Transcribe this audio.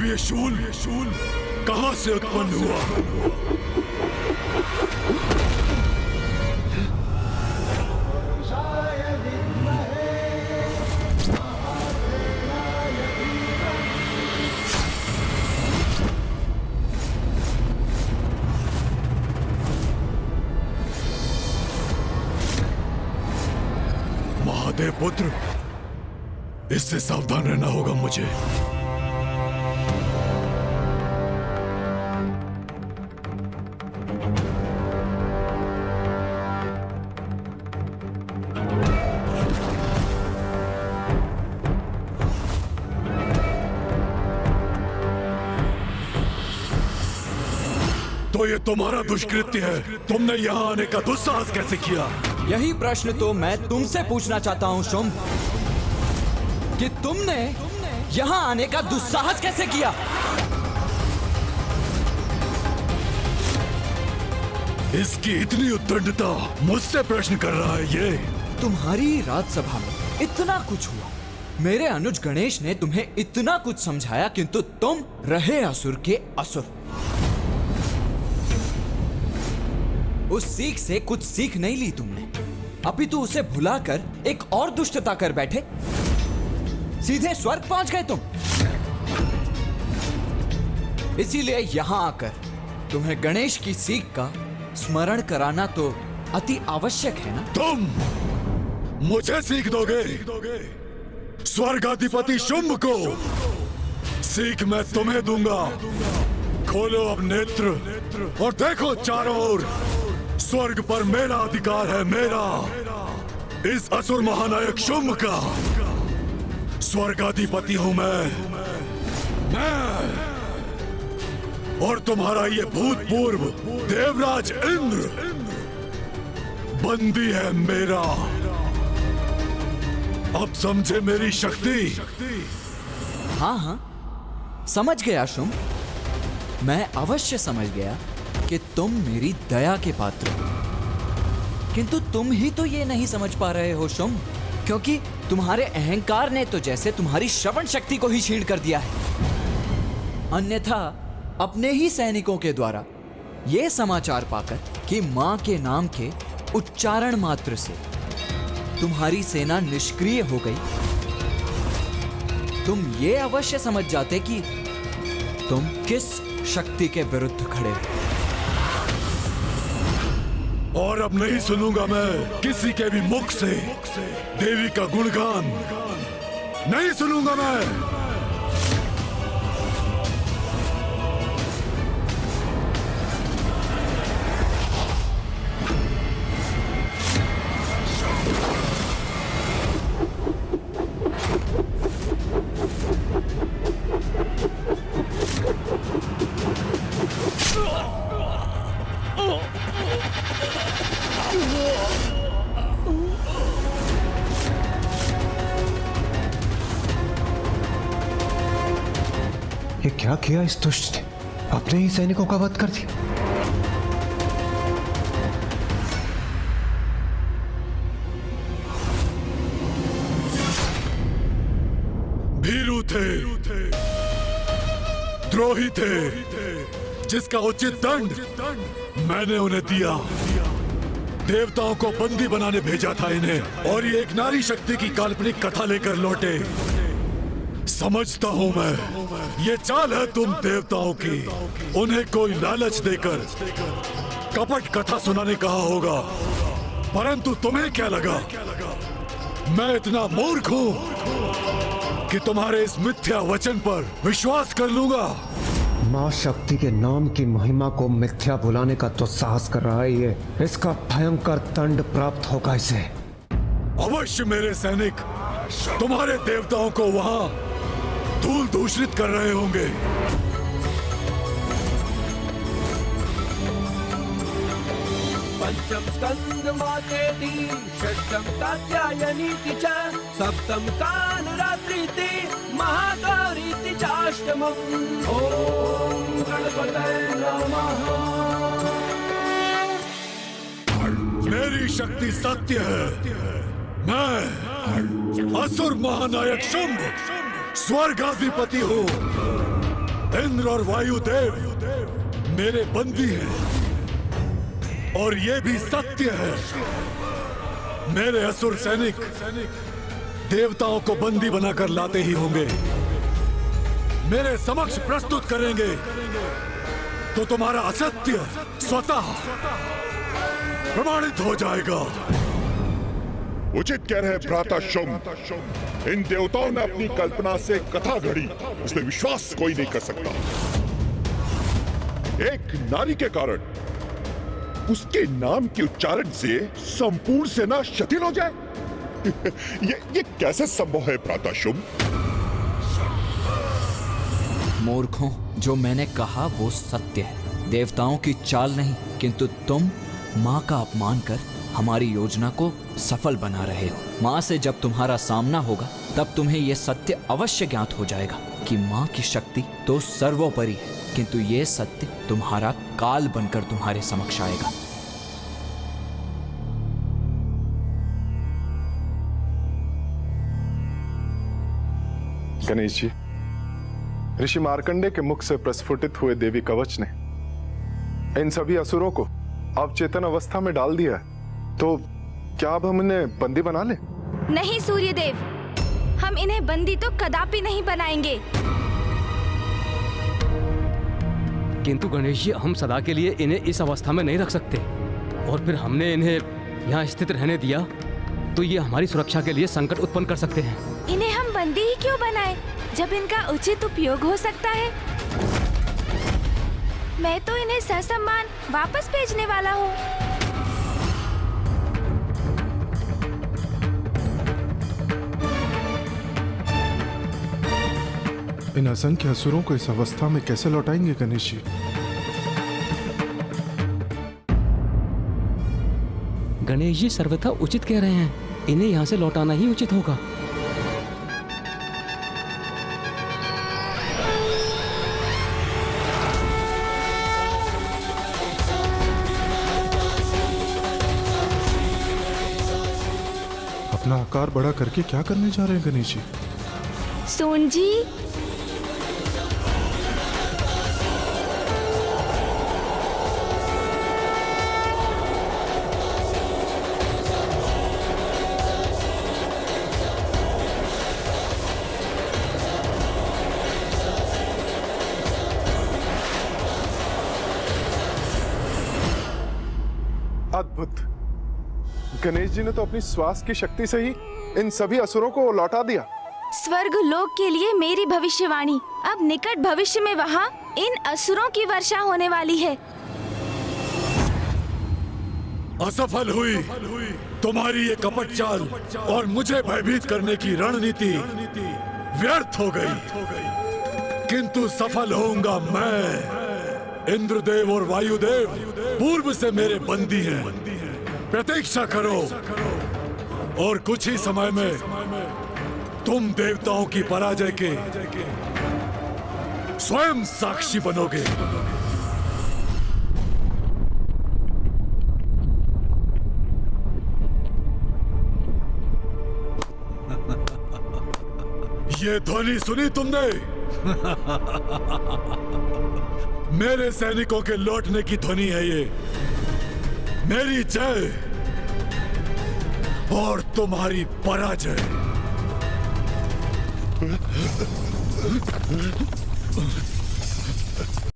ये शूल कहां से उत्पन्न हुआ? महादेव पुत्र, इससे सावधान रहना होगा मुझे। तो ये तुम्हारा दुष्कृत्य है। तुमने यहाँ आने का दुस्साहस कैसे किया? यही प्रश्न तो मैं तुमसे पूछना चाहता हूँ शुंभ, कि तुमने यहाँ आने का दुस्साहस कैसे किया? इसकी इतनी उद्दंडता, मुझसे प्रश्न कर रहा है ये? तुम्हारी राजसभा में इतना कुछ हुआ, मेरे अनुज गणेश ने तुम्हें इतना कुछ समझाया, किंतु तुम रहे असुर के असुर। उस सीख से कुछ सीख नहीं ली तुमने, अपितु उसे भुलाकर एक और दुष्टता कर बैठे। सीधे स्वर्ग पहुंच गए तुम। इसीलिए यहां आकर तुम्हें गणेश की सीख का स्मरण कराना तो अति आवश्यक है ना? तुम मुझे सीख दोगे? स्वर्गाधिपति शुंभ को सीख मैं तुम्हें दूंगा। खोलो अब नेत्र और देखो चारों ओर। स्वर्ग पर मेरा अधिकार है, मेरा, इस असुर महानायक शुंभ का। स्वर्गाधिपति हूं मैं। और तुम्हारा ये भूतपूर्व देवराज इंद्र बंदी है मेरा। अब समझे मेरी शक्ति? हाँ हाँ, समझ गया शुंभ। मैं अवश्य समझ गया कि तुम मेरी दया के पात्र हो, किंतु तुम ही तो ये नहीं समझ पा रहे हो शुंभ, क्योंकि तुम्हारे अहंकार ने तो जैसे तुम्हारी श्रवण शक्ति को ही छीन कर दिया है। अन्यथा अपने ही सैनिकों के द्वारा ये समाचार पाकर कि मां के नाम के उच्चारण मात्र से तुम्हारी सेना निष्क्रिय हो गई, तुम ये अवश्य समझ जाते कि तुम किस शक्ति के विरुद्ध खड़े हो। और अब नहीं सुनूंगा मैं किसी के भी मुख से देवी का गुणगान। नहीं सुनूंगा मैं। ये क्या किया इस दुष्ट ने? अपने ही सैनिकों का वध कर दिया। भीरू थे, द्रोही थे, जिसका उचित दंड मैंने उन्हें दिया। देवताओं को बंदी बनाने भेजा था इन्हें, और ये एक नारी शक्ति की काल्पनिक कथा लेकर लौटे। समझता हूं मैं, ये चाल है तुम देवताओं की। उन्हें कोई लालच देकर कपट कथा सुनाने कहा होगा, परंतु तुम्हें क्या लगा मैं इतना मूर्ख हूं कि तुम्हारे इस मिथ्या वचन पर विश्वास कर लूंगा? मां शक्ति के नाम की महिमा को मिथ्या बुलाने का दुस्साहस कर रहा है ये। इसका भयंकर दंड प्राप्त होगा इसे। अवश्य मेरे सैनिक तुम्हारे देवताओं को वहां धूल दूषित कर रहे होंगे। पंचम स्कंद मातेति, षष्ठम कात्यायनीति च, सप्तम कालरात्रिति, महागौरीति चाष्टमम्। ओम गणपतये नमः। मेरी शक्ति सत्य है। मैं असुर महानायक शुंभ स्वर्गाधिपति हूँ। इंद्र और वायुदेव मेरे बंदी हैं और ये भी सत्य है। मेरे असुर सैनिक देवताओं को बंदी बनाकर लाते ही होंगे, मेरे समक्ष प्रस्तुत करेंगे तो तुम्हारा असत्य स्वतः प्रमाणित हो जाएगा। उचित कह रहे भ्राता शुम। इन देवताओं ने अपनी कल्पना से कथा घड़ी, उसमें विश्वास कोई नहीं कर सकता। एक नारी के कारण उसके नाम के उच्चारण से संपूर्ण सेना शिथिल हो जाए। ये कैसे संभव है भ्राता शुम? मूर्खों, जो मैंने कहा वो सत्य है। देवताओं की चाल नहीं, किंतु तुम माँ का अपमान कर हमारी योजना को सफल बना रहे हो। माँ से जब तुम्हारा सामना होगा तब तुम्हें यह सत्य अवश्य ज्ञात हो जाएगा कि माँ की शक्ति तो सर्वोपरि है, किंतु ये सत्य तुम्हारा काल बनकर तुम्हारे समक्ष आएगा। गणेश जी, ऋषि मार्कंडे के मुख से प्रस्फुटित हुए देवी कवच ने इन सभी असुरों को अवचेतन अवस्था में डाल दिया है, तो क्या अब हम इन्हें बंदी बना लें? नहीं सूर्यदेव, हम इन्हें बंदी तो कदापि नहीं बनाएंगे। किंतु गणेश जी, हम सदा के लिए इन्हें इस अवस्था में नहीं रख सकते, और फिर हमने इन्हें यहाँ स्थित रहने दिया तो ये हमारी सुरक्षा के लिए संकट उत्पन्न कर सकते हैं। इन्हें हम बंदी ही क्यों बनाएं, जब इनका उचित उपयोग हो सकता है। मैं तो इन्हें ससम्मान वापस भेजने वाला हूँ। इन असंख्य असुरों को इस अवस्था में कैसे लौटाएंगे गणेश जी? गणेश जी सर्वथा उचित कह रहे हैं, इन्हें यहाँ से लौटाना ही उचित होगा। अपना आकार बड़ा करके क्या करने जा रहे हैं गणेश जी? सोन जी, अद्भुत। गणेश जी ने तो अपनी श्वास की शक्ति से ही इन सभी असुरों को लौटा दिया। स्वर्ग लोक के लिए मेरी भविष्यवाणी अब निकट भविष्य में वहाँ इन असुरों की वर्षा होने वाली है। असफल हुई तुम्हारी ये कपट चाल और मुझे भयभीत करने की रणनीति व्यर्थ हो गई, किंतु सफल होऊंगा मैं। इंद्रदेव और वायुदेव पूर्व से मेरे बंदी हैं, प्रतीक्षा करो और कुछ ही समय में तुम देवताओं की पराजय के स्वयं साक्षी बनोगे। ये ध्वनि सुनी तुमने? मेरे सैनिकों के लौटने की ध्वनि है ये। मेरी जय और तुम्हारी पराजय।